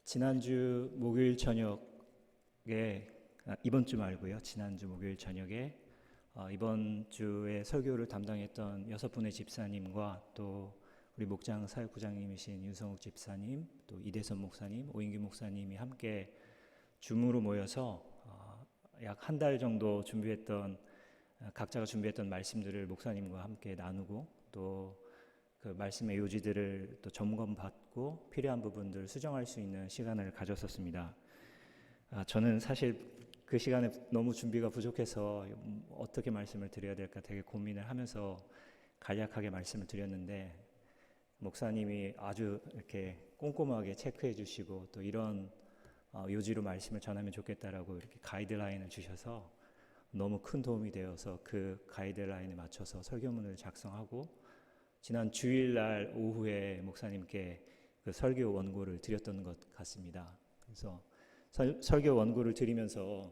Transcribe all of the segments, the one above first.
지난주 목요일 저녁에 이번 주 말고요. 지난주 목요일 저녁에 이번 주에 설교를 담당했던 6분의 집사님과 또 우리 목장 사역부장님이신 윤성욱 집사님, 또 이대선 목사님, 오인규 목사님이 함께 줌으로 모여서 약 한 달 정도 각자가 준비했던 말씀들을 목사님과 함께 나누고 또 그 말씀의 요지들을 또 점검받고 필요한 부분들을 수정할 수 있는 시간을 가졌었습니다. 저는 사실 그 시간에 너무 준비가 부족해서 어떻게 말씀을 드려야 될까 되게 고민을 하면서 간략하게 말씀을 드렸는데 목사님이 아주 이렇게 꼼꼼하게 체크해 주시고 또 이런 요지로 말씀을 전하면 좋겠다라고 이렇게 가이드라인을 주셔서 너무 큰 도움이 되어서 그 가이드라인에 맞춰서 설교문을 작성하고 지난 주일날 오후에 목사님께 그 설교 원고를 드렸던 것 같습니다. 그래서 설교 원고를 드리면서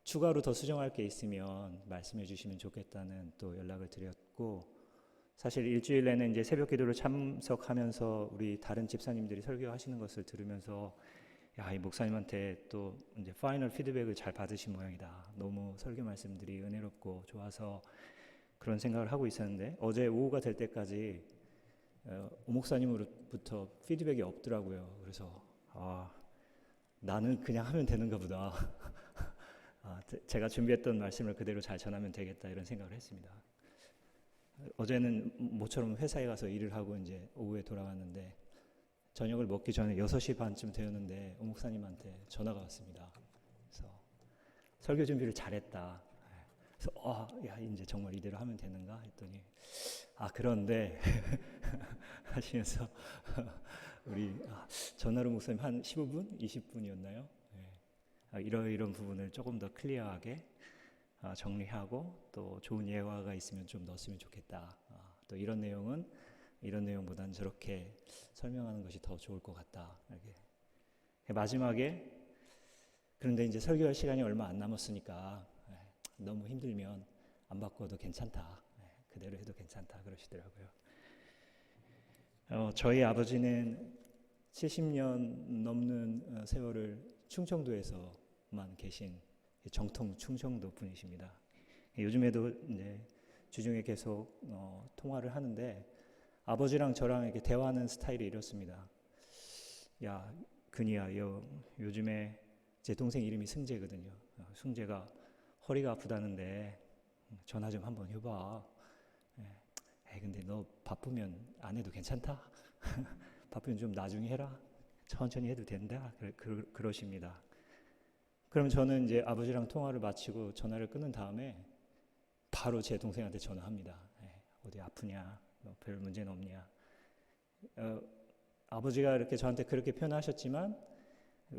추가로 더 수정할 게 있으면 말씀해 주시면 좋겠다는 또 연락을 드렸고, 사실 일주일 내내 이제 새벽 기도를 참석하면서 우리 다른 집사님들이 설교하시는 것을 들으면서 이 목사님한테 또 이제 파이널 피드백을 잘 받으신 모양이다. 너무 설교 말씀들이 은혜롭고 좋아서 그런 생각을 하고 있었는데 어제 오후가 될 때까지 오 목사님으로부터 피드백이 없더라고요. 그래서 나는 그냥 하면 되는가 보다. 제가 준비했던 말씀을 그대로 잘 전하면 되겠다 이런 생각을 했습니다. 어제는 모처럼 회사에 가서 일을 하고 이제 오후에 돌아왔는데 저녁을 먹기 전에 6시 반쯤 되었는데 오 목사님한테 전화가 왔습니다. 그래서 설교 준비를 잘했다. 그래서 이제 정말 이대로 하면 되는가 했더니 그런데 하시면서 우리 전화로 목사님 한 15분? 20분이었나요? 이런 부분을 조금 더 클리어하게 정리하고 또 좋은 예화가 있으면 좀 넣었으면 좋겠다. 또 이런 내용은 이런 내용보다는 저렇게 설명하는 것이 더 좋을 것 같다. 이렇게. 마지막에 그런데 이제 설교할 시간이 얼마 안 남았으니까 너무 힘들면 안 바꿔도 괜찮다. 그대로 해도 괜찮다 그러시더라고요. 저희 아버지는 70년 넘는 세월을 충청도에서만 계신 정통 충청도 분이십니다. 요즘에도 이제 주중에 계속 통화를 하는데 아버지랑 저랑 이렇게 대화하는 스타일이 이렇습니다. 야, 근이야, 요즘에 제 동생 이름이 승재거든요. 승재가 허리가 아프다는데 전화 좀 한번 해봐. 근데 너 바쁘면 안 해도 괜찮다? 바쁘면 좀 나중에 해라. 천천히 해도 된다. 그러십니다. 그럼 저는 이제 아버지랑 통화를 마치고 전화를 끊은 다음에 바로 제 동생한테 전화합니다. 어디 아프냐? 별 문제는 없냐? 아버지가 이렇게 저한테 그렇게 표현하셨지만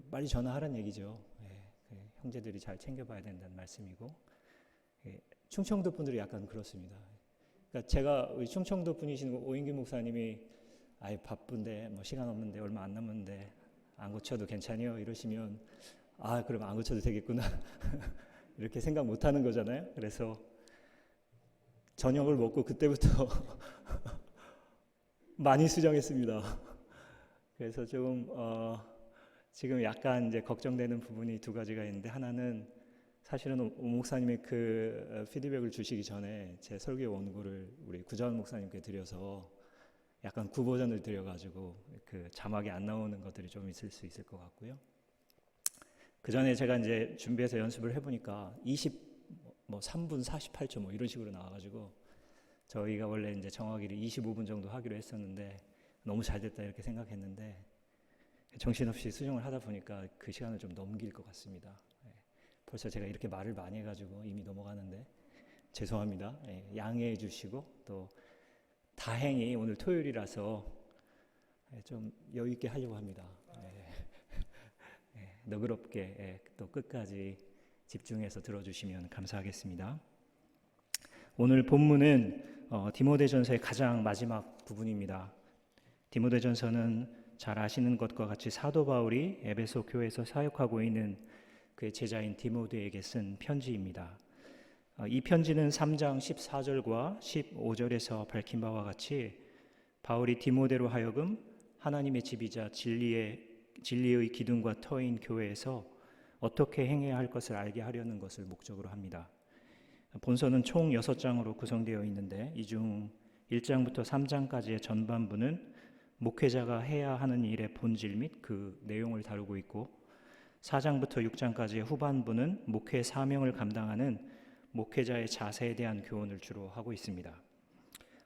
빨리 전화하라는 얘기죠. 형제들이 잘 챙겨봐야 된다는 말씀이고, 충청도 분들이 약간 그렇습니다. 그러니까 제가 우리 충청도 분이신 오인규 목사님이 바쁜데 시간 없는데 얼마 안 남았는데 안 고쳐도 괜찮아요 이러시면 그럼 안 고쳐도 되겠구나 이렇게 생각 못 하는 거잖아요. 그래서 저녁을 먹고 그때부터 많이 수정했습니다. 그래서 조금 지금 약간 이제 걱정되는 부분이 두 가지가 있는데, 하나는 사실은 오 목사님이 그 피드백을 주시기 전에 제 설교 원고를 우리 구자원 목사님께 드려서 약간 구버전을 드려가지고 그 자막이 안 나오는 것들이 좀 있을 수 있을 것 같고요. 그 전에 제가 이제 준비해서 연습을 해보니까 3분 48초 이런 식으로 나와가지고 저희가 원래 이제 정하기를 25분 정도 하기로 했었는데 너무 잘 됐다 이렇게 생각했는데 정신없이 수정을 하다 보니까 그 시간을 좀 넘길 것 같습니다. 벌써 제가 이렇게 말을 많이 해가지고 이미 넘어가는데 죄송합니다. 양해해 주시고 또 다행히 오늘 토요일이라서 좀 여유 있게 하려고 합니다. 너그럽게 또 끝까지 집중해서 들어주시면 감사하겠습니다. 오늘 본문은 디모데전서의 가장 마지막 부분입니다. 디모데전서는 잘 아시는 것과 같이 사도 바울이 에베소 교회에서 사역하고 있는 그의 제자인 디모데에게 쓴 편지입니다. 이 편지는 3장 14절과 15절에서 밝힌 바와 같이 바울이 디모데로 하여금 하나님의 집이자 진리의 기둥과 터인 교회에서 어떻게 행해야 할 것을 알게 하려는 것을 목적으로 합니다. 본서는 총 6장으로 구성되어 있는데 이 중 1장부터 3장까지의 전반부는 목회자가 해야 하는 일의 본질 및 그 내용을 다루고 있고 4장부터 6장까지의 후반부는 목회 사명을 감당하는 목회자의 자세에 대한 교훈을 주로 하고 있습니다.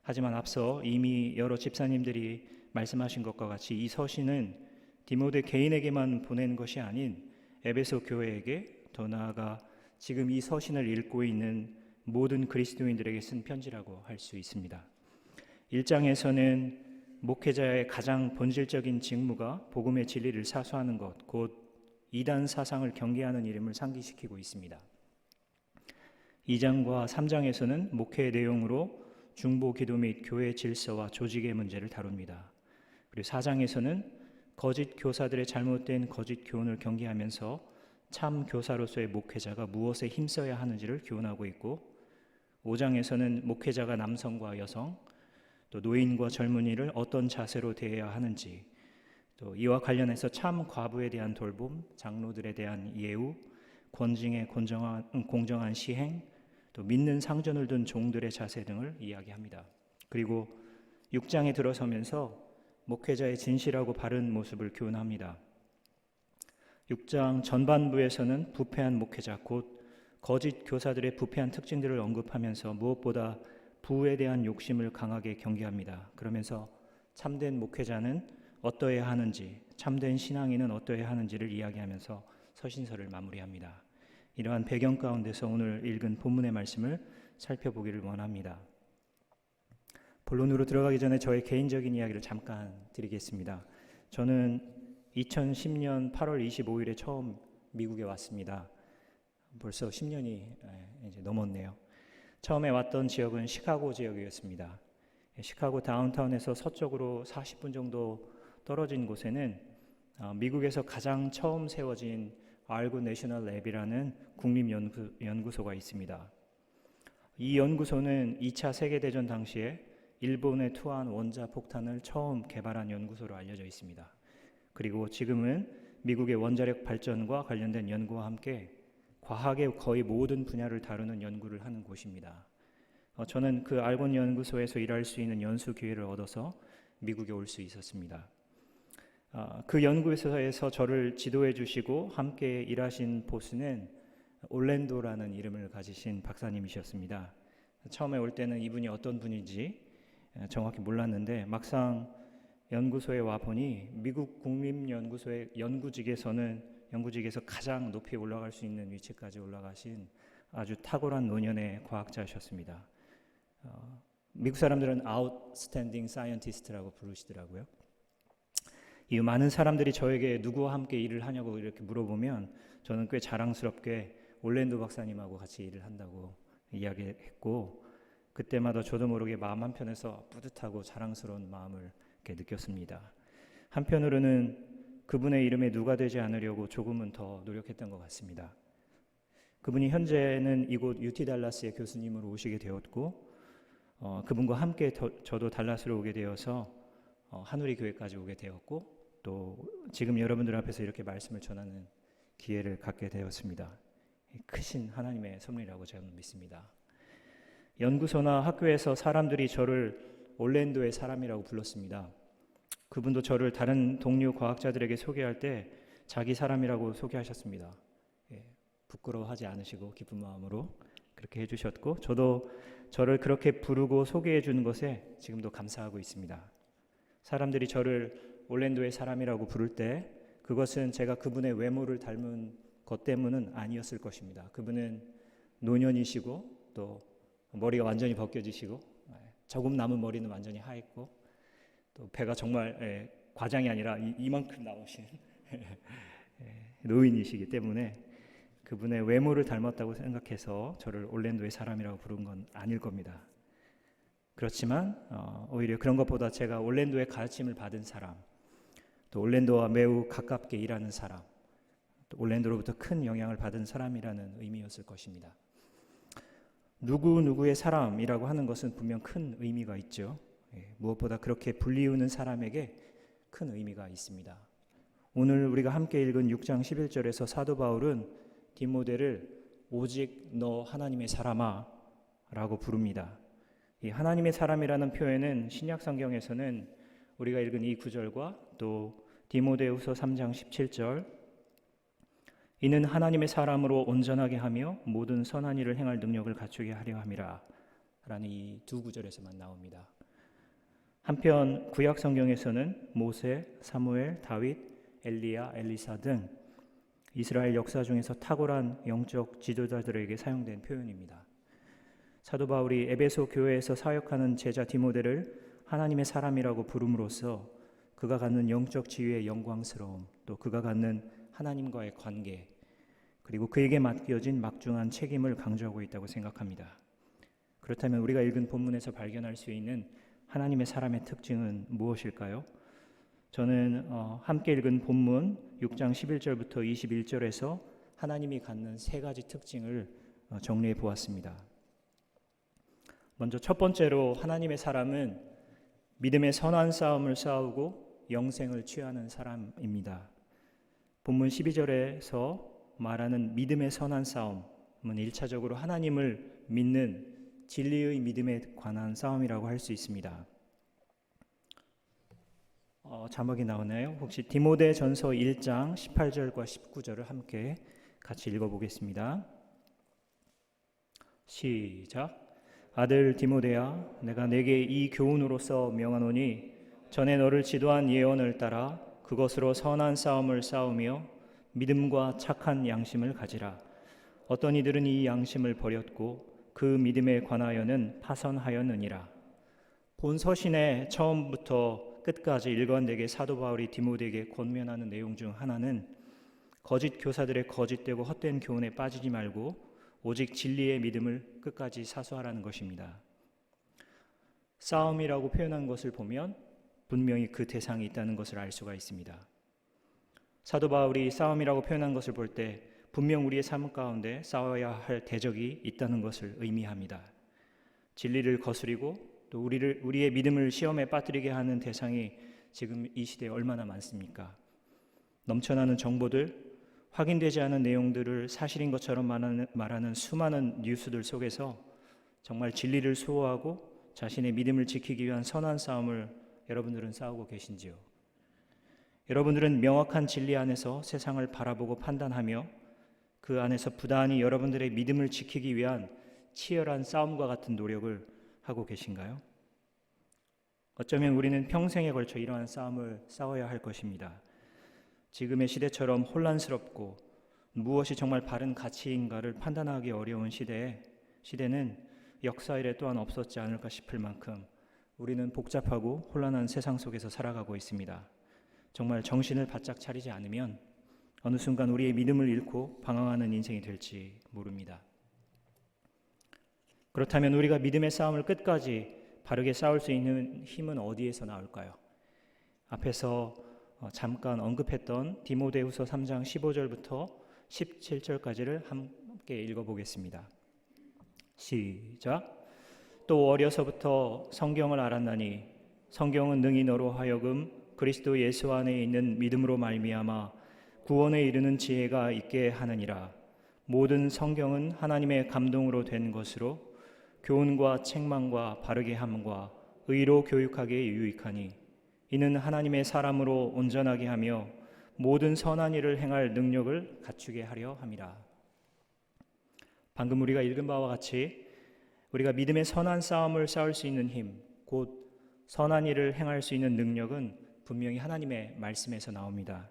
하지만 앞서 이미 여러 집사님들이 말씀하신 것과 같이 이 서신은 디모데 개인에게만 보낸 것이 아닌 에베소 교회에게, 더 나아가 지금 이 서신을 읽고 있는 모든 그리스도인들에게 쓴 편지라고 할 수 있습니다. 1장에서는 목회자의 가장 본질적인 직무가 복음의 진리를 사수하는 것, 곧 이단 사상을 경계하는 일임을 상기시키고 있습니다. 2장과 3장에서는 목회의 내용으로 중보 기도 및 교회 질서와 조직의 문제를 다룹니다. 그리고 4장에서는 거짓 교사들의 잘못된 거짓 교훈을 경계하면서 참 교사로서의 목회자가 무엇에 힘써야 하는지를 교훈하고 있고 5장에서는 목회자가 남성과 여성, 또 노인과 젊은이를 어떤 자세로 대해야 하는지, 또 이와 관련해서 참 과부에 대한 돌봄, 장로들에 대한 예우, 권징의 공정한 시행, 또 믿는 상전을 둔 종들의 자세 등을 이야기합니다. 그리고 6장에 들어서면서 목회자의 진실하고 바른 모습을 교훈합니다. 6장 전반부에서는 부패한 목회자, 곧 거짓 교사들의 부패한 특징들을 언급하면서 무엇보다 부에 대한 욕심을 강하게 경계합니다. 그러면서 참된 목회자는 어떠해야 하는지, 참된 신앙인은 어떠해야 하는지를 이야기하면서 서신서를 마무리합니다. 이러한 배경 가운데서 오늘 읽은 본문의 말씀을 살펴보기를 원합니다. 본론으로 들어가기 전에 저의 개인적인 이야기를 잠깐 드리겠습니다. 저는 2010년 8월 25일에 처음 미국에 왔습니다. 벌써 10년이 이제 넘었네요. 처음에 왔던 지역은 시카고 지역이었습니다. 시카고 다운타운에서 서쪽으로 40분 정도 떨어진 곳에는 미국에서 가장 처음 세워진 알고 내셔널 랩이라는 국립연구소가 있습니다. 이 연구소는 2차 세계대전 당시에 일본에 투하한 원자 폭탄을 처음 개발한 연구소로 알려져 있습니다. 그리고 지금은 미국의 원자력 발전과 관련된 연구와 함께 과학의 거의 모든 분야를 다루는 연구를 하는 곳입니다. 저는 그 알곤 연구소에서 일할 수 있는 연수 기회를 얻어서 미국에 올 수 있었습니다. 그 연구소에서 저를 지도해 주시고 함께 일하신 보스는 올랜도라는 이름을 가지신 박사님이셨습니다. 처음에 올 때는 이분이 어떤 분인지 정확히 몰랐는데 막상 연구소에 와 보니 미국 국립연구소의 연구직에서 가장 높이 올라갈 수 있는 위치까지 올라가신 아주 탁월한 노년의 과학자셨습니다. 미국 사람들은 Outstanding Scientist라고 부르시더라고요. 이 많은 사람들이 저에게 누구와 함께 일을 하냐고 이렇게 물어보면 저는 꽤 자랑스럽게 올랜도 박사님하고 같이 일을 한다고 이야기했고 그때마다 저도 모르게 마음 한편에서 뿌듯하고 자랑스러운 마음을 이렇게 느꼈습니다. 한편으로는 그분의 이름에 누가 되지 않으려고 조금은 더 노력했던 것 같습니다. 그분이 현재는 이곳 UT 달라스의 교수님으로 오시게 되었고 그분과 함께 저도 달라스로 오게 되어서 한우리 교회까지 오게 되었고 또 지금 여러분들 앞에서 이렇게 말씀을 전하는 기회를 갖게 되었습니다. 크신 하나님의 섭리라고 저는 믿습니다. 연구소나 학교에서 사람들이 저를 올랜도의 사람이라고 불렀습니다. 그분도 저를 다른 동료 과학자들에게 소개할 때 자기 사람이라고 소개하셨습니다. 부끄러워하지 않으시고 기쁜 마음으로 그렇게 해주셨고 저도 저를 그렇게 부르고 소개해 주는 것에 지금도 감사하고 있습니다. 사람들이 저를 올랜도의 사람이라고 부를 때 그것은 제가 그분의 외모를 닮은 것 때문은 아니었을 것입니다. 그분은 노년이시고 또 머리가 완전히 벗겨지시고 조금 남은 머리는 완전히 하얗고 또 배가 정말 과장이 아니라 이만큼 나오신 노인이시기 때문에 그분의 외모를 닮았다고 생각해서 저를 올랜도의 사람이라고 부른 건 아닐 겁니다. 그렇지만 오히려 그런 것보다 제가 올랜도의 가르침을 받은 사람, 또 올랜도와 매우 가깝게 일하는 사람, 또 올랜도로부터 큰 영향을 받은 사람이라는 의미였을 것입니다. 누구누구의 사람이라고 하는 것은 분명 큰 의미가 있죠. 무엇보다 그렇게 불리우는 사람에게 큰 의미가 있습니다. 오늘 우리가 함께 읽은 6장 11절에서 사도 바울은 디모데를 오직 너 하나님의 사람아 라고 부릅니다. 이 하나님의 사람이라는 표현은 신약 성경에서는 우리가 읽은 이 구절과 또 디모데후서 3장 17절 이는 하나님의 사람으로 온전하게 하며 모든 선한 일을 행할 능력을 갖추게 하려 함이라 라는 이 두 구절에서만 나옵니다. 한편 구약 성경에서는 모세, 사무엘, 다윗, 엘리야, 엘리사 등 이스라엘 역사 중에서 탁월한 영적 지도자들에게 사용된 표현입니다. 사도 바울이 에베소 교회에서 사역하는 제자 디모데를 하나님의 사람이라고 부름으로써 그가 갖는 영적 지위의 영광스러움, 또 그가 갖는 하나님과의 관계, 그리고 그에게 맡겨진 막중한 책임을 강조하고 있다고 생각합니다. 그렇다면 우리가 읽은 본문에서 발견할 수 있는 하나님의 사람의 특징은 무엇일까요? 저는 함께 읽은 본문 6장 11절부터 21절에서 하나님이 갖는 세 가지 특징을 정리해 보았습니다. 먼저 첫 번째로 하나님의 사람은 믿음의 선한 싸움을 싸우고 영생을 취하는 사람입니다. 본문 12절에서 말하는 믿음의 선한 싸움은 1차적으로 하나님을 믿는 진리의 믿음에 관한 싸움이라고 할 수 있습니다. 자막이 나오나요? 혹시 디모데전서 1장 18절과 19절을 함께 같이 읽어보겠습니다. 시작. 아들 디모데야, 내가 내게 이 교훈으로서 명하노니 전에 너를 지도한 예언을 따라 그것으로 선한 싸움을 싸우며 믿음과 착한 양심을 가지라. 어떤 이들은 이 양심을 버렸고 그 믿음에 관하여는 파선하였느니라. 본 서신의 처음부터 끝까지 일관되게 사도 바울이 디모데에게 권면하는 내용 중 하나는 거짓 교사들의 거짓되고 헛된 교훈에 빠지지 말고 오직 진리의 믿음을 끝까지 사수하라는 것입니다. 싸움이라고 표현한 것을 보면 분명히 그 대상이 있다는 것을 알 수가 있습니다. 사도 바울이 싸움이라고 표현한 것을 볼 때 분명 우리의 삶 가운데 싸워야 할 대적이 있다는 것을 의미합니다. 진리를 거스리고 또 우리의 믿음을 시험에 빠뜨리게 하는 대상이 지금 이 시대에 얼마나 많습니까? 넘쳐나는 정보들, 확인되지 않은 내용들을 사실인 것처럼 말하는 수많은 뉴스들 속에서 정말 진리를 수호하고 자신의 믿음을 지키기 위한 선한 싸움을 여러분들은 싸우고 계신지요? 여러분들은 명확한 진리 안에서 세상을 바라보고 판단하며 그 안에서 부단히 여러분들의 믿음을 지키기 위한 치열한 싸움과 같은 노력을 하고 계신가요? 어쩌면 우리는 평생에 걸쳐 이러한 싸움을 싸워야 할 것입니다. 지금의 시대처럼 혼란스럽고 무엇이 정말 바른 가치인가를 판단하기 어려운 시대는 역사 이래 또한 없었지 않을까 싶을 만큼 우리는 복잡하고 혼란한 세상 속에서 살아가고 있습니다. 정말 정신을 바짝 차리지 않으면 어느 순간 우리의 믿음을 잃고 방황하는 인생이 될지 모릅니다. 그렇다면 우리가 믿음의 싸움을 끝까지 바르게 싸울 수 있는 힘은 어디에서 나올까요? 앞에서 잠깐 언급했던 디모데후서 3장 15절부터 17절까지를 함께 읽어보겠습니다. 시작. 또 어려서부터 성경을 알았나니 성경은 능히 너로 하여금 그리스도 예수 안에 있는 믿음으로 말미암아 구원에 이르는 지혜가 있게 하느니라. 모든 성경은 하나님의 감동으로 된 것으로 교훈과 책망과 바르게 함과 의로 교육하기에 유익하니 이는 하나님의 사람으로 온전하게 하며 모든 선한 일을 행할 능력을 갖추게 하려 함이라. 방금 우리가 읽은 바와 같이 우리가 믿음의 선한 싸움을 싸울 수 있는 힘, 곧 선한 일을 행할 수 있는 능력은 분명히 하나님의 말씀에서 나옵니다.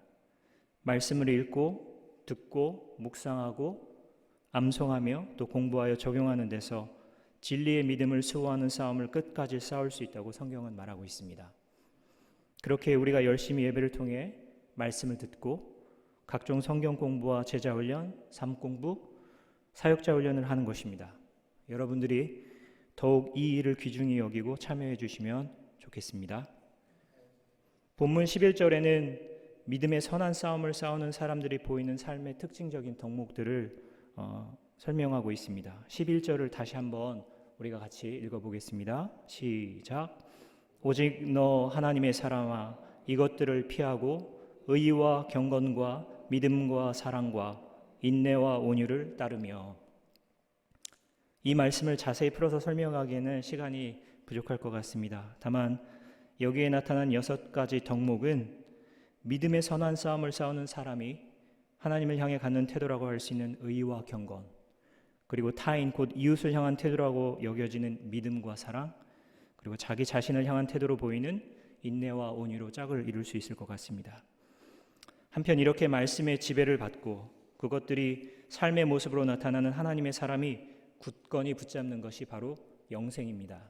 말씀을 읽고 듣고 묵상하고 암송하며 또 공부하여 적용하는 데서 진리의 믿음을 수호하는 싸움을 끝까지 싸울 수 있다고 성경은 말하고 있습니다. 그렇게 우리가 열심히 예배를 통해 말씀을 듣고 각종 성경 공부와 제자 훈련, 삶 공부, 사역자 훈련을 하는 것입니다. 여러분들이 더욱 이 일을 귀중히 여기고 참여해 주시면 좋겠습니다. 본문 11절에는 믿음의 선한 싸움을 싸우는 사람들이 보이는 삶의 특징적인 덕목들을 설명하고 있습니다. 11절을 다시 한번 우리가 같이 읽어보겠습니다. 시작. 오직 너 하나님의 사람아 이것들을 피하고 의와 경건과 믿음과 사랑과 인내와 온유를 따르며. 이 말씀을 자세히 풀어서 설명하기에는 시간이 부족할 것 같습니다. 다만 여기에 나타난 6가지 덕목은 믿음의 선한 싸움을 싸우는 사람이 하나님을 향해 갖는 태도라고 할 수 있는 의와 경건, 그리고 타인 곧 이웃을 향한 태도라고 여겨지는 믿음과 사랑, 그리고 자기 자신을 향한 태도로 보이는 인내와 온유로 짝을 이룰 수 있을 것 같습니다. 한편 이렇게 말씀의 지배를 받고 그것들이 삶의 모습으로 나타나는 하나님의 사람이 굳건히 붙잡는 것이 바로 영생입니다.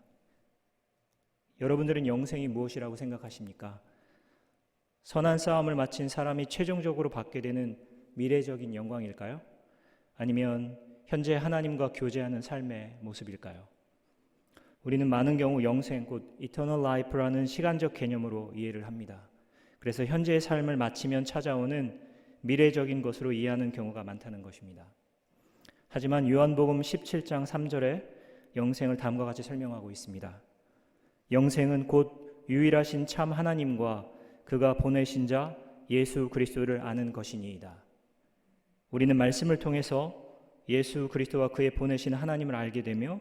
여러분들은 영생이 무엇이라고 생각하십니까? 선한 싸움을 마친 사람이 최종적으로 받게 되는 미래적인 영광일까요? 아니면 현재 하나님과 교제하는 삶의 모습일까요? 우리는 많은 경우 영생, 곧 Eternal Life라는 시간적 개념으로 이해를 합니다. 그래서 현재의 삶을 마치면 찾아오는 미래적인 것으로 이해하는 경우가 많다는 것입니다. 하지만 요한복음 17장 3절에 영생을 다음과 같이 설명하고 있습니다. 영생은 곧 유일하신 참 하나님과 그가 보내신 자 예수 그리스도를 아는 것이니이다. 우리는 말씀을 통해서 예수 그리스도와 그의 보내신 하나님을 알게 되며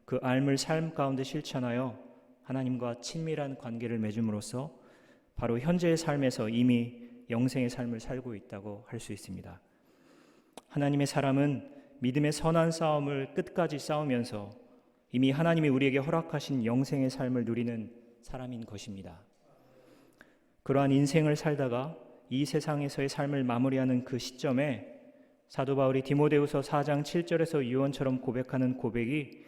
그 알물 삶 가운데 실천하여 하나님과 친밀한 관계를 맺음으로써 바로 현재의 삶에서 이미 영생의 삶을 살고 있다고 할 수 있습니다. 하나님의 사람은 믿음의 선한 싸움을 끝까지 싸우면서 이미 하나님이 우리에게 허락하신 영생의 삶을 누리는 사람인 것입니다. 그러한 인생을 살다가 이 세상에서의 삶을 마무리하는 그 시점에 사도 바울이 디모데후서 4장 7절에서 유언처럼 고백하는 고백이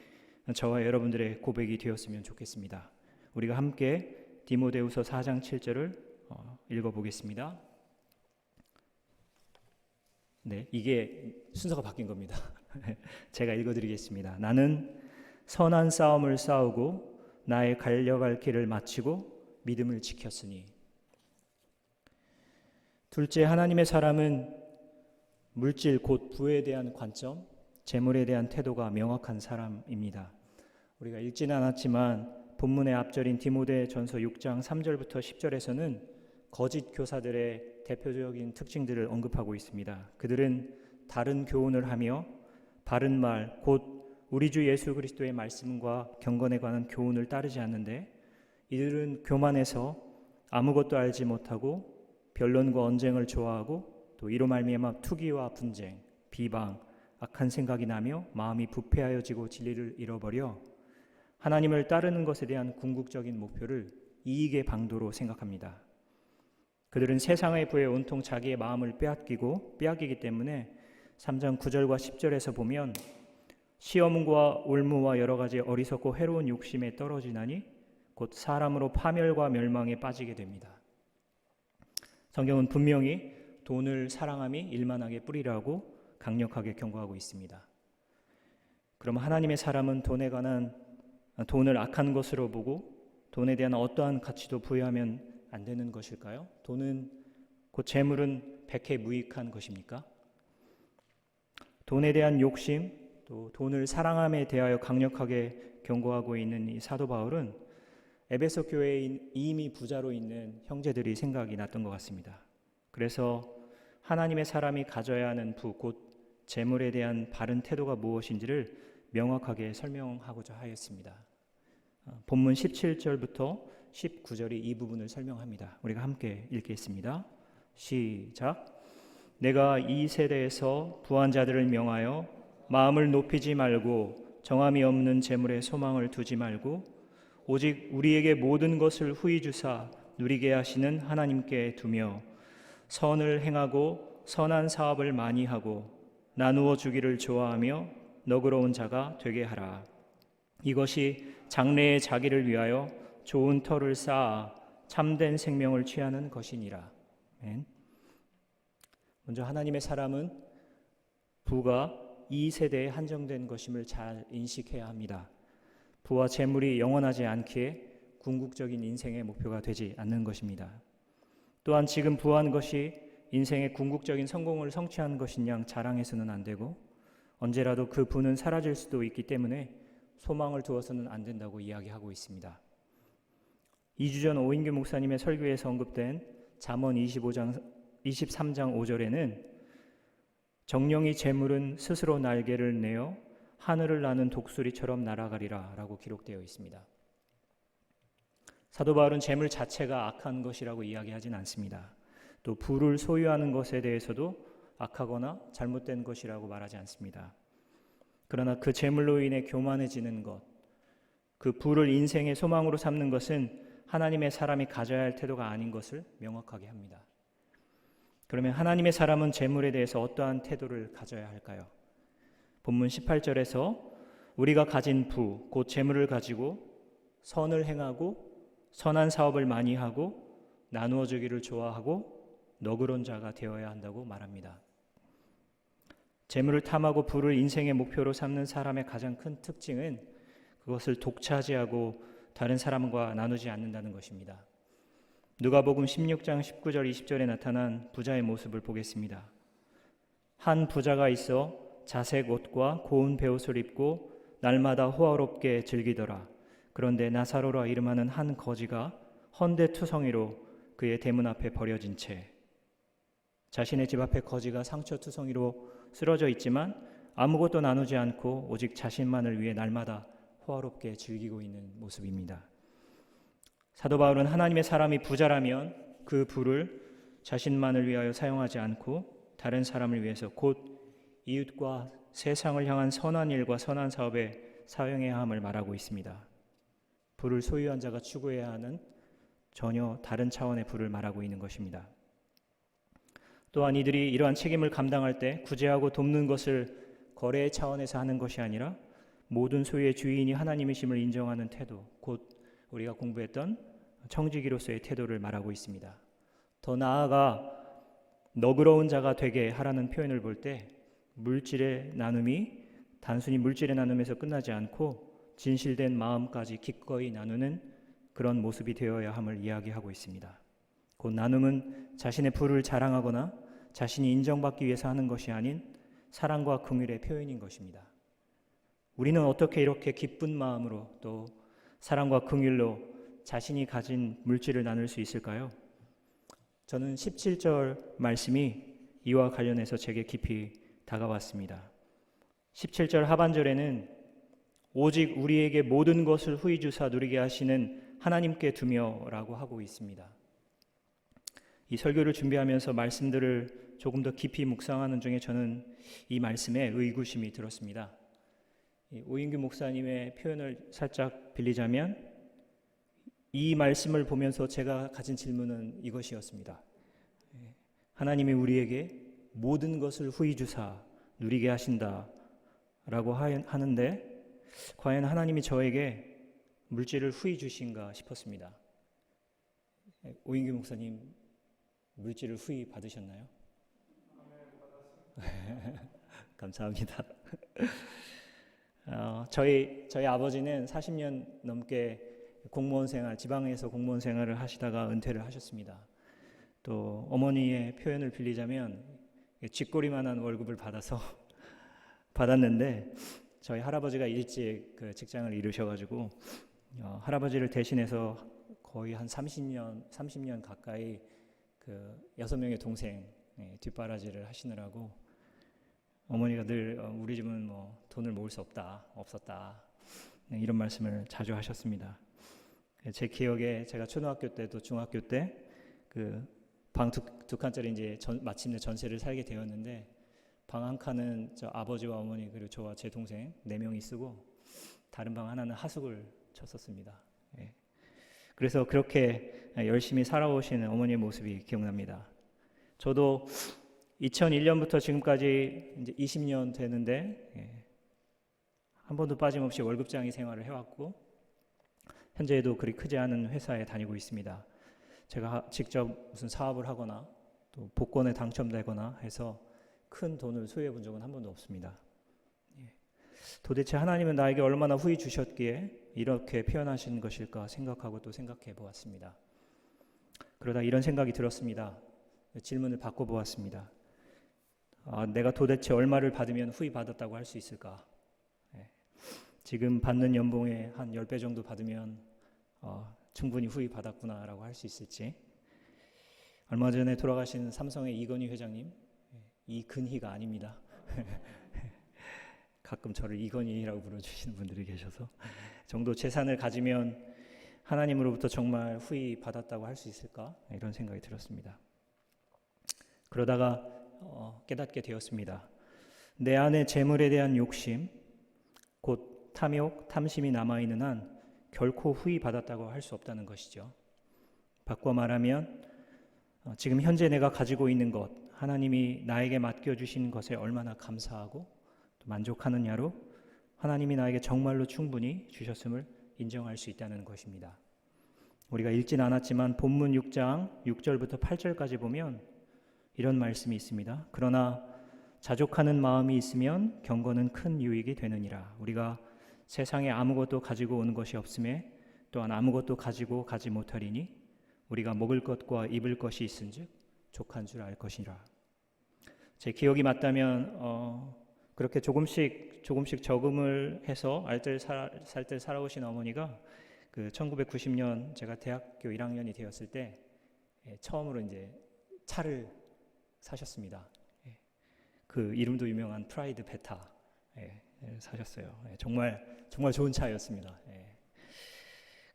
저와 여러분들의 고백이 되었으면 좋겠습니다. 우리가 함께 디모데후서 4장 7절을 읽어보겠습니다. 네, 이게 순서가 바뀐 겁니다. 제가 읽어드리겠습니다. 나는 선한 싸움을 싸우고 나의 달려갈 길을 마치고 믿음을 지켰으니. 둘째, 하나님의 사람은 물질 곧 부에 대한 관점, 재물에 대한 태도가 명확한 사람입니다. 우리가 읽지는 않았지만 본문의 앞절인 디모데전서 6장 3절부터 10절에서는 거짓 교사들의 대표적인 특징들을 언급하고 있습니다. 그들은 다른 교훈을 하며 바른 말, 곧 우리 주 예수 그리스도의 말씀과 경건에 관한 교훈을 따르지 않는데 이들은 교만해서 아무것도 알지 못하고 변론과 언쟁을 좋아하고 또 이로 말미암아 투기와 분쟁, 비방, 악한 생각이 나며 마음이 부패하여지고 진리를 잃어버려 하나님을 따르는 것에 대한 궁극적인 목표를 이익의 방도로 생각합니다. 그들은 세상의 부에 온통 자기의 마음을 빼앗기기 때문에 3장 9절과 10절에서 보면 시험과 올무와 여러 가지 어리석고 해로운 욕심에 떨어지나니 곧 사람으로 파멸과 멸망에 빠지게 됩니다. 성경은 분명히 돈을 사랑함이 일만하게 뿌리라고 강력하게 경고하고 있습니다. 그럼 하나님의 사람은 돈을 악한 것으로 보고 돈에 대한 어떠한 가치도 부여하면 안 되는 것일까요? 돈은 곧 재물은 백해무익한 것입니까? 돈에 대한 욕심, 또 돈을 사랑함에 대하여 강력하게 경고하고 있는 이 사도 바울은 에베소 교회에 이미 부자로 있는 형제들이 생각이 났던 것 같습니다. 그래서 하나님의 사람이 가져야 하는 부, 곧 재물에 대한 바른 태도가 무엇인지를 명확하게 설명하고자 하였습니다. 본문 17절부터 19절이 이 부분을 설명합니다. 우리가 함께 읽겠습니다. 시작. 내가 이 세대에서 부한 자들을 명하여 마음을 높이지 말고 정함이 없는 재물에 소망을 두지 말고 오직 우리에게 모든 것을 후히 주사 누리게 하시는 하나님께 두며 선을 행하고 선한 사업을 많이 하고 나누어 주기를 좋아하며 너그러운 자가 되게 하라. 이것이 장래의 자기를 위하여 좋은 터를 쌓아 참된 생명을 취하는 것이니라. 아멘. 먼저 하나님의 사람은 부가 이 세대에 한정된 것임을 잘 인식해야 합니다. 부와 재물이 영원하지 않기에 궁극적인 인생의 목표가 되지 않는 것입니다. 또한 지금 부한 것이 인생의 궁극적인 성공을 성취하는 것인 양 자랑해서는 안 되고 언제라도 그 부는 사라질 수도 있기 때문에 소망을 두어서는 안 된다고 이야기하고 있습니다. 2주 전 오인규 목사님의 설교에서 언급된 잠언 25장 23장 5절에는 정령이 재물은 스스로 날개를 내어 하늘을 나는 독수리처럼 날아가리라 라고 기록되어 있습니다. 사도 바울은 재물 자체가 악한 것이라고 이야기하진 않습니다. 또 부를 소유하는 것에 대해서도 악하거나 잘못된 것이라고 말하지 않습니다. 그러나 그 재물로 인해 교만해지는 것, 그 부를 인생의 소망으로 삼는 것은 하나님의 사람이 가져야 할 태도가 아닌 것을 명확하게 합니다. 그러면 하나님의 사람은 재물에 대해서 어떠한 태도를 가져야 할까요? 본문 18절에서 우리가 가진 부, 곧 재물을 가지고 선을 행하고 선한 사업을 많이 하고 나누어 주기를 좋아하고 너그러운 자가 되어야 한다고 말합니다. 재물을 탐하고 부를 인생의 목표로 삼는 사람의 가장 큰 특징은 그것을 독차지하고 다른 사람과 나누지 않는다는 것입니다. 누가복음 16장 19절 20절에 나타난 부자의 모습을 보겠습니다. 한 부자가 있어 자색 옷과 고운 베옷을 입고 날마다 호화롭게 즐기더라. 그런데 나사로라 이름하는 한 거지가 헌데투성이로 그의 대문 앞에 버려진 채, 자신의 집 앞에 거지가 상처투성이로 쓰러져 있지만 아무것도 나누지 않고 오직 자신만을 위해 날마다 호화롭게 즐기고 있는 모습입니다. 사도 바울은 하나님의 사람이 부자라면 그 부를 자신만을 위하여 사용하지 않고 다른 사람을 위해서 곧 이웃과 세상을 향한 선한 일과 선한 사업에 사용해야 함을 말하고 있습니다. 부를 소유한 자가 추구해야 하는 전혀 다른 차원의 부를 말하고 있는 것입니다. 또한 이들이 이러한 책임을 감당할 때 구제하고 돕는 것을 거래의 차원에서 하는 것이 아니라 모든 소유의 주인이 하나님이심을 인정하는 태도, 곧 우리가 공부했던 청지기로서의 태도를 말하고 있습니다. 더 나아가 너그러운 자가 되게 하라는 표현을 볼 때 물질의 나눔이 단순히 물질의 나눔에서 끝나지 않고 진실된 마음까지 기꺼이 나누는 그런 모습이 되어야 함을 이야기하고 있습니다. 곧 나눔은 자신의 부를 자랑하거나 자신이 인정받기 위해서 하는 것이 아닌 사랑과 긍휼의 표현인 것입니다. 우리는 어떻게 이렇게 기쁜 마음으로 또 사랑과 긍휼로 자신이 가진 물질을 나눌 수 있을까요? 저는 17절 말씀이 이와 관련해서 제게 깊이 다가왔습니다. 17절 하반절에는 오직 우리에게 모든 것을 후히 주사 누리게 하시는 하나님께 두며라고 하고 있습니다. 이 설교를 준비하면서 말씀들을 조금 더 깊이 묵상하는 중에 저는 이 말씀에 의구심이 들었습니다. 오인규 목사님의 표현을 살짝 빌리자면 이 말씀을 보면서 제가 가진 질문은 이것이었습니다. 하나님이 우리에게 모든 것을 후히 주사 누리게 하신다라고 하는데 과연 하나님이 저에게 물질을 후히 주신가 싶었습니다. 오인규 목사님 물질을 후히 받으셨나요? 감사합니다. 저희 아버지는 40년 넘게 공무원 생활, 지방에서 공무원 생활을 하시다가 은퇴를 하셨습니다. 또 어머니의 표현을 빌리자면 쥐꼬리만한 월급을 받았는데 저희 할아버지가 일찍 그 직장을 잃으셔가지고 할아버지를 대신해서 거의 한 30년 가까이 그 6명의 동생 뒷바라지를 하시느라고 어머니가 늘 우리 집은 뭐 돈을 모을 수 없었다 이런 말씀을 자주 하셨습니다. 제 기억에 제가 초등학교 때도 중학교 때 그 방 두 칸짜리 이제 마침내 전세를 살게 되었는데 방 한 칸은 저 아버지와 어머니 그리고 저와 제 동생 4명이 쓰고 다른 방 하나는 하숙을 쳤었습니다. 그래서 그렇게 열심히 살아오시는 어머니의 모습이 기억납니다. 저도 2001년부터 지금까지 이제 20년 되는데 한 번도 빠짐없이 월급장이 생활을 해왔고 현재에도 그리 크지 않은 회사에 다니고 있습니다. 제가 직접 무슨 사업을 하거나 또 복권에 당첨되거나 해서 큰 돈을 소유해 본 적은 한 번도 없습니다. 도대체 하나님은 나에게 얼마나 후히 주셨기에 이렇게 표현하신 것일까 생각하고 또 생각해 보았습니다. 그러다 이런 생각이 들었습니다. 질문을 바꿔보았습니다. 내가 도대체 얼마를 받으면 후히 받았다고 할 수 있을까? 지금 받는 연봉의 한 10배 정도 받으면 충분히 후히 받았구나라고 할 수 있을지, 얼마 전에 돌아가신 삼성의 이건희 회장님, 이근희가 아닙니다. 가끔 저를 이건희라고 불러주시는 분들이 계셔서 정도 재산을 가지면 하나님으로부터 정말 후히 받았다고 할 수 있을까? 이런 생각이 들었습니다. 그러다가 깨닫게 되었습니다. 내 안에 재물에 대한 욕심, 곧 탐욕, 탐심이 남아있는 한 결코 후히 받았다고 할 수 없다는 것이죠. 바꿔 말하면 지금 현재 내가 가지고 있는 것, 하나님이 나에게 맡겨주신 것에 얼마나 감사하고 또 만족하느냐로 하나님이 나에게 정말로 충분히 주셨음을 인정할 수 있다는 것입니다. 우리가 읽진 않았지만 본문 6장 6절부터 8절까지 보면 이런 말씀이 있습니다. 그러나 자족하는 마음이 있으면 경건은 큰 유익이 되느니라. 우리가 세상에 아무것도 가지고 오는 것이 없음에 또한 아무것도 가지고 가지 못하리니 우리가 먹을 것과 입을 것이 있은즉 족한 줄 알 것이라. 제 기억이 맞다면 그렇게 조금씩 저금을 해서 알뜰살뜰 살아오신 어머니가 그 1990년 제가 대학교 1학년이 되었을 때 처음으로 이제 차를 사셨습니다. 그 이름도 유명한 프라이드 베타 사셨어요. 정말 좋은 차였습니다.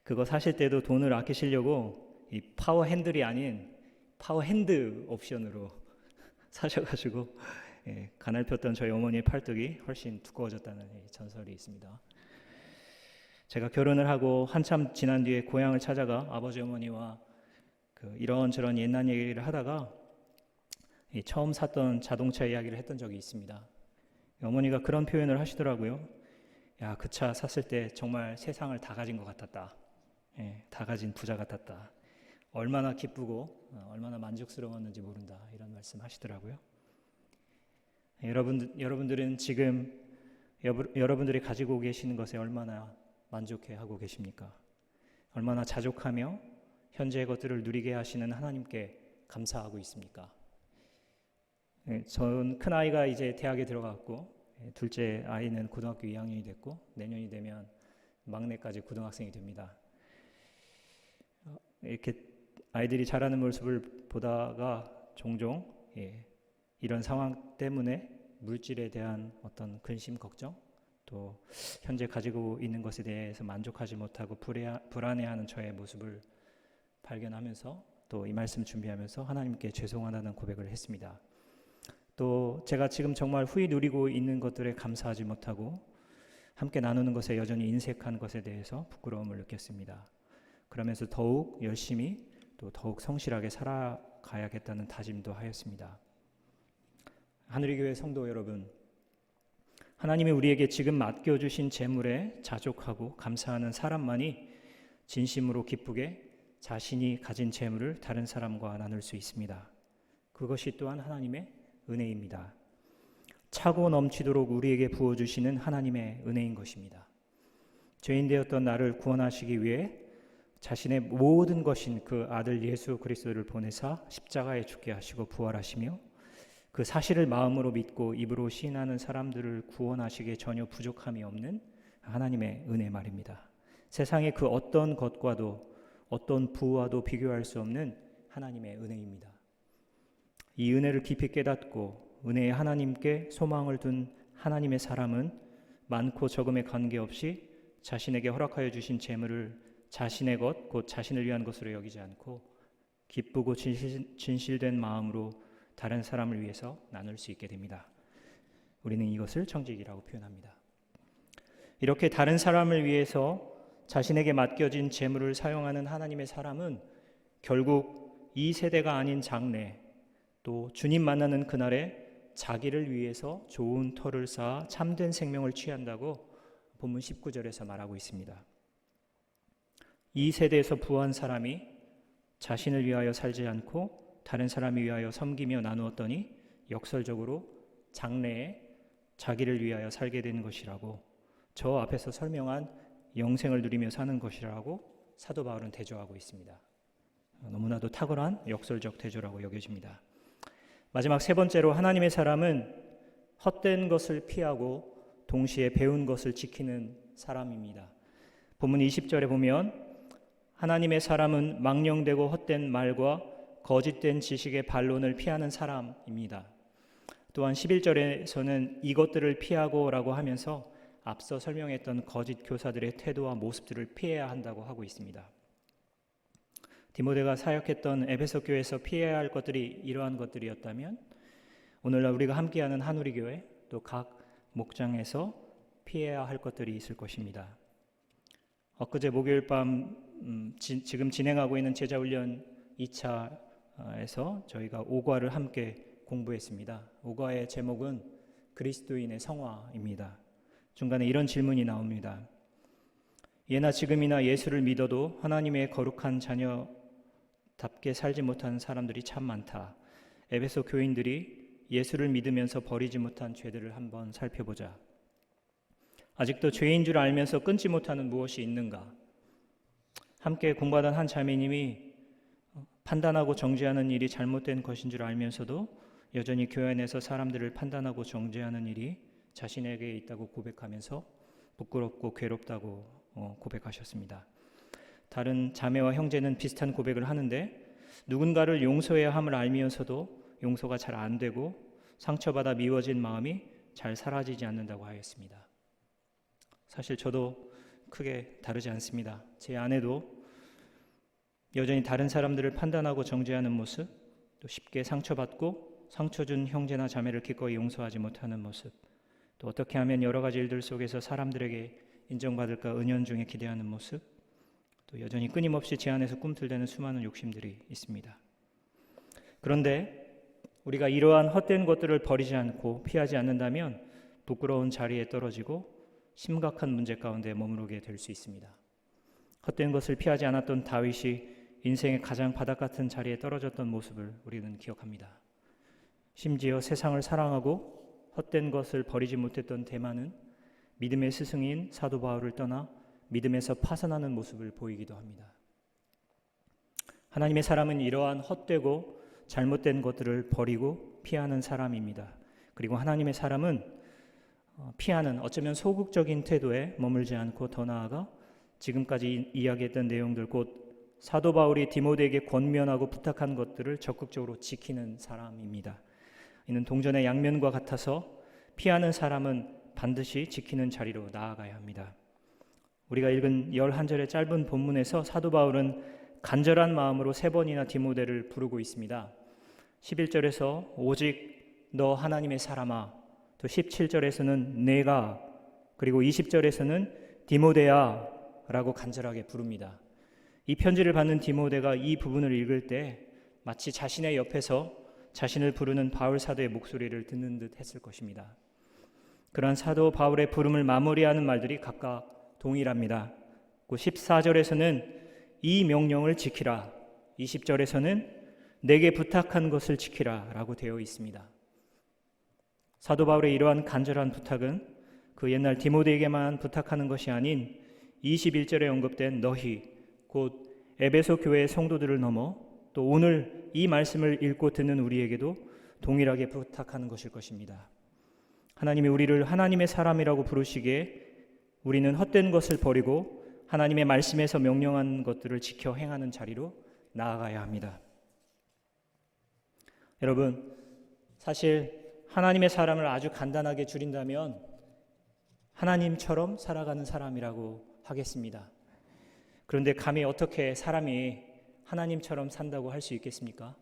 그거 사실 때도 돈을 아끼시려고 이 파워 핸들이 아닌 파워 핸드 옵션으로 사셔가지고 가날폈던 저희 어머니의 팔뚝이 훨씬 두꺼워졌다는 전설이 있습니다. 제가 결혼을 하고 한참 지난 뒤에 고향을 찾아가 아버지 어머니와 이런저런 옛날 얘기를 하다가 처음 샀던 자동차 이야기를 했던 적이 있습니다. 어머니가 그런 표현을 하시더라고요. 야, 그 차 샀을 때 정말 세상을 다 가진 것 같았다. 다 가진 부자 같았다. 얼마나 기쁘고 얼마나 만족스러웠는지 모른다. 이런 말씀 하시더라고요. 여러분들은 지금 여러분들이 가지고 계시는 것에 얼마나 만족해하고 계십니까? 얼마나 자족하며 현재의 것들을 누리게 하시는 하나님께 감사하고 있습니까? 전 큰 아이가 이제 대학에 들어갔고 둘째 아이는 고등학교 2학년이 됐고 내년이 되면 막내까지 고등학생이 됩니다. 이렇게 아이들이 자라는 모습을 보다가 종종 이런 상황 때문에 물질에 대한 어떤 근심, 걱정, 또 현재 가지고 있는 것에 대해서 만족하지 못하고 불안해하는 저의 모습을 발견하면서 또 이 말씀 준비하면서 하나님께 죄송하다는 고백을 했습니다. 또 제가 지금 정말 후히 누리고 있는 것들에 감사하지 못하고 함께 나누는 것에 여전히 인색한 것에 대해서 부끄러움을 느꼈습니다. 그러면서 더욱 열심히 또 더욱 성실하게 살아가야겠다는 다짐도 하였습니다. 하늘의 교회 성도 여러분, 하나님이 우리에게 지금 맡겨주신 재물에 자족하고 감사하는 사람만이 진심으로 기쁘게 자신이 가진 재물을 다른 사람과 나눌 수 있습니다. 그것이 또한 하나님의 은혜입니다. 차고 넘치도록 우리에게 부어주시는 하나님의 은혜인 것입니다. 죄인 되었던 나를 구원하시기 위해 자신의 모든 것인 그 아들 예수 그리스도를 보내사 십자가에 죽게 하시고 부활하시며 그 사실을 마음으로 믿고 입으로 시인하는 사람들을 구원하시기에 전혀 부족함이 없는 하나님의 은혜 말입니다. 세상의 그 어떤 것과도 어떤 부와도 비교할 수 없는 하나님의 은혜입니다. 이 은혜를 깊이 깨닫고 은혜의 하나님께 소망을 둔 하나님의 사람은 많고 적음에 관계없이 자신에게 허락하여 주신 재물을 자신의 것, 곧 자신을 위한 것으로 여기지 않고 기쁘고 진실된 마음으로 다른 사람을 위해서 나눌 수 있게 됩니다. 우리는 이것을 청직이라고 표현합니다. 이렇게 다른 사람을 위해서 자신에게 맡겨진 재물을 사용하는 하나님의 사람은 결국 이 세대가 아닌 장래, 또 주님 만나는 그날에 자기를 위해서 좋은 터를 쌓아 참된 생명을 취한다고 본문 19절에서 말하고 있습니다. 이 세대에서 부한 사람이 자신을 위하여 살지 않고 다른 사람을 위하여 섬기며 나누었더니 역설적으로 장래에 자기를 위하여 살게 되는 것이라고, 저 앞에서 설명한 영생을 누리며 사는 것이라고 사도 바울은 대조하고 있습니다. 너무나도 탁월한 역설적 대조라고 여겨집니다. 마지막 세 번째로 하나님의 사람은 헛된 것을 피하고 동시에 배운 것을 지키는 사람입니다. 본문 20절에 보면 하나님의 사람은 망령되고 헛된 말과 거짓된 지식의 반론을 피하는 사람입니다. 또한 11절에서는 이것들을 피하고라고 하면서 앞서 설명했던 거짓 교사들의 태도와 모습들을 피해야 한다고 하고 있습니다. 디모데가 사역했던 에베소 교회에서 피해야 할 것들이 이러한 것들이었다면 오늘날 우리가 함께하는 한우리교회 또 각 목장에서 피해야 할 것들이 있을 것입니다. 엊그제 목요일 밤 지금 진행하고 있는 제자훈련 2차에서 저희가 5과를 함께 공부했습니다. 5과의 제목은 그리스도인의 성화입니다. 중간에 이런 질문이 나옵니다. 예나 지금이나 예수를 믿어도 하나님의 거룩한 자녀답게 살지 못하는 사람들이 참 많다. 에베소 교인들이 예수를 믿으면서 버리지 못한 죄들을 한번 살펴보자. 아직도 죄인 줄 알면서 끊지 못하는 무엇이 있는가? 함께 공부하던 한 자매님이 판단하고 정죄하는 일이 잘못된 것인 줄 알면서도 여전히 교회 안에서 사람들을 판단하고 정죄하는 일이 자신에게 있다고 고백하면서 부끄럽고 괴롭다고 고백하셨습니다. 다른 자매와 형제는 비슷한 고백을 하는데 누군가를 용서해야 함을 알면서도 용서가 잘 안 되고 상처받아 미워진 마음이 잘 사라지지 않는다고 하였습니다. 사실 저도 크게 다르지 않습니다. 제 아내도 여전히 다른 사람들을 판단하고 정죄하는 모습, 또 쉽게 상처받고 상처 준 형제나 자매를 기꺼이 용서하지 못하는 모습, 또 어떻게 하면 여러 가지 일들 속에서 사람들에게 인정받을까 은연중에 기대하는 모습, 또 여전히 끊임없이 제 안에서 꿈틀대는 수많은 욕심들이 있습니다. 그런데 우리가 이러한 헛된 것들을 버리지 않고 피하지 않는다면 부끄러운 자리에 떨어지고 심각한 문제 가운데 머무르게 될 수 있습니다. 헛된 것을 피하지 않았던 다윗이 인생의 가장 바닥 같은 자리에 떨어졌던 모습을 우리는 기억합니다. 심지어 세상을 사랑하고 헛된 것을 버리지 못했던 대만은 믿음의 스승인 사도 바울을 떠나 믿음에서 파산하는 모습을 보이기도 합니다. 하나님의 사람은 이러한 헛되고 잘못된 것들을 버리고 피하는 사람입니다. 그리고 하나님의 사람은 피하는 어쩌면 소극적인 태도에 머물지 않고 더 나아가 지금까지 이야기했던 내용들 곧 사도 바울이 디모데에게 권면하고 부탁한 것들을 적극적으로 지키는 사람입니다. 이는 동전의 양면과 같아서 피하는 사람은 반드시 지키는 자리로 나아가야 합니다. 우리가 읽은 11절의 짧은 본문에서 사도 바울은 간절한 마음으로 3번이나 디모데를 부르고 있습니다. 11절에서 오직 너 하나님의 사람아, 또 17절에서는 내가, 그리고 20절에서는 디모데야 라고 간절하게 부릅니다. 이 편지를 받는 디모데가 이 부분을 읽을 때 마치 자신의 옆에서 자신을 부르는 바울 사도의 목소리를 듣는 듯 했을 것입니다. 그러한 사도 바울의 부름을 마무리하는 말들이 각각 동일합니다. 14절에서는 이 명령을 지키라, 20절에서는 내게 부탁한 것을 지키라 라고 되어 있습니다. 사도 바울의 이러한 간절한 부탁은 그 옛날 디모데에게만 부탁하는 것이 아닌 21절에 언급된 너희 곧 에베소 교회의 성도들을 넘어 또 오늘 이 말씀을 읽고 듣는 우리에게도 동일하게 부탁하는 것일 것입니다. 하나님이 우리를 하나님의 사람이라고 부르시기에 우리는 헛된 것을 버리고 하나님의 말씀에서 명령한 것들을 지켜 행하는 자리로 나아가야 합니다. 여러분, 사실 하나님의 사람을 아주 간단하게 줄인다면 하나님처럼 살아가는 사람이라고 하겠습니다. 그런데 감히 어떻게 사람이 하나님처럼 산다고 할 수 있겠습니까?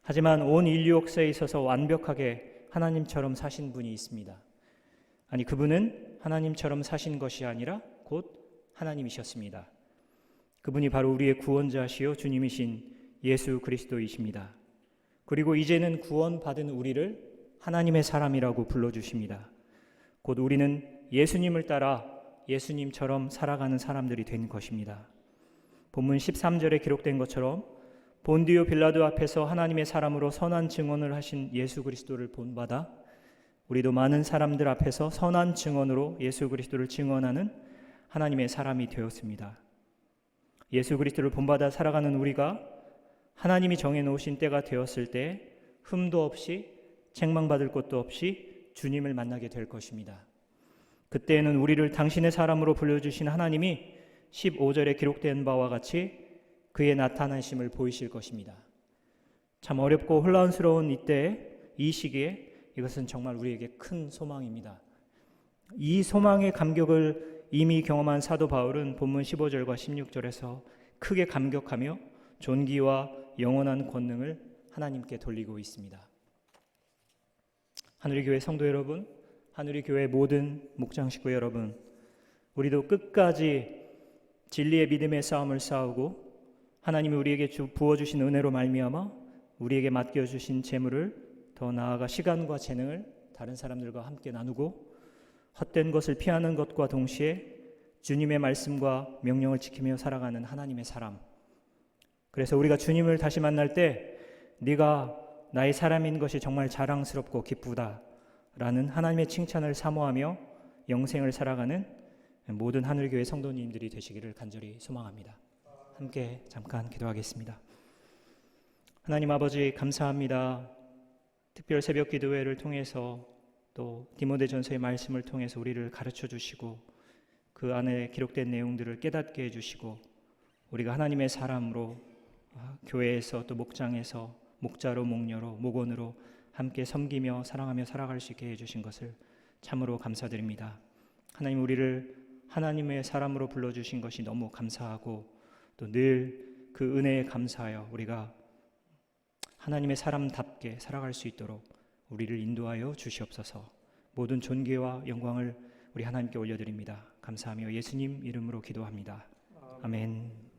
하지만 온 인류 역사에 있어서 완벽하게 하나님처럼 사신 분이 있습니다. 아니, 그분은 하나님처럼 사신 것이 아니라 곧 하나님이셨습니다. 그분이 바로 우리의 구원자시요 주님이신 예수 그리스도이십니다. 그리고 이제는 구원받은 우리를 하나님의 사람이라고 불러주십니다. 곧 우리는 예수님을 따라 예수님처럼 살아가는 사람들이 된 것입니다. 본문 13절에 기록된 것처럼 본디오 빌라도 앞에서 하나님의 사람으로 선한 증언을 하신 예수 그리스도를 본받아 우리도 많은 사람들 앞에서 선한 증언으로 예수 그리스도를 증언하는 하나님의 사람이 되었습니다. 예수 그리스도를 본받아 살아가는 우리가 하나님이 정해놓으신 때가 되었을 때 흠도 없이 책망받을 것도 없이 주님을 만나게 될 것입니다. 그때에는 우리를 당신의 사람으로 불러주신 하나님이 15절에 기록된 바와 같이 그의 나타나심을 보이실 것입니다. 참 어렵고 혼란스러운 이때, 이 시기에 이것은 정말 우리에게 큰 소망입니다. 이 소망의 감격을 이미 경험한 사도 바울은 본문 15절과 16절에서 크게 감격하며 존귀와 영원한 권능을 하나님께 돌리고 있습니다. 하늘의 교회 성도 여러분, 하늘의 교회 모든 목장 식구 여러분, 우리도 끝까지 진리의 믿음의 싸움을 싸우고 하나님이 우리에게 부어주신 은혜로 말미암아 우리에게 맡겨주신 재물을 더 나아가 시간과 재능을 다른 사람들과 함께 나누고 헛된 것을 피하는 것과 동시에 주님의 말씀과 명령을 지키며 살아가는 하나님의 사람. 그래서 우리가 주님을 다시 만날 때 네가 나의 사람인 것이 정말 자랑스럽고 기쁘다 라는 하나님의 칭찬을 사모하며 영생을 살아가는 모든 하늘교회 성도님들이 되시기를 간절히 소망합니다. 함께 잠깐 기도하겠습니다. 하나님 아버지 감사합니다. 특별 새벽 기도회를 통해서 또 디모데전서의 말씀을 통해서 우리를 가르쳐 주시고 그 안에 기록된 내용들을 깨닫게 해주시고 우리가 하나님의 사람으로 교회에서 또 목장에서 목자로 목녀로 목원으로 함께 섬기며 사랑하며 살아갈 수 있게 해주신 것을 참으로 감사드립니다. 하나님 우리를 하나님의 사람으로 불러주신 것이 너무 감사하고 또 늘 그 은혜에 감사하여 우리가 하나님의 사람답게 살아갈 수 있도록 우리를 인도하여 주시옵소서. 모든 존귀와 영광을 우리 하나님께 올려드립니다. 감사하며 예수님 이름으로 기도합니다. 아멘.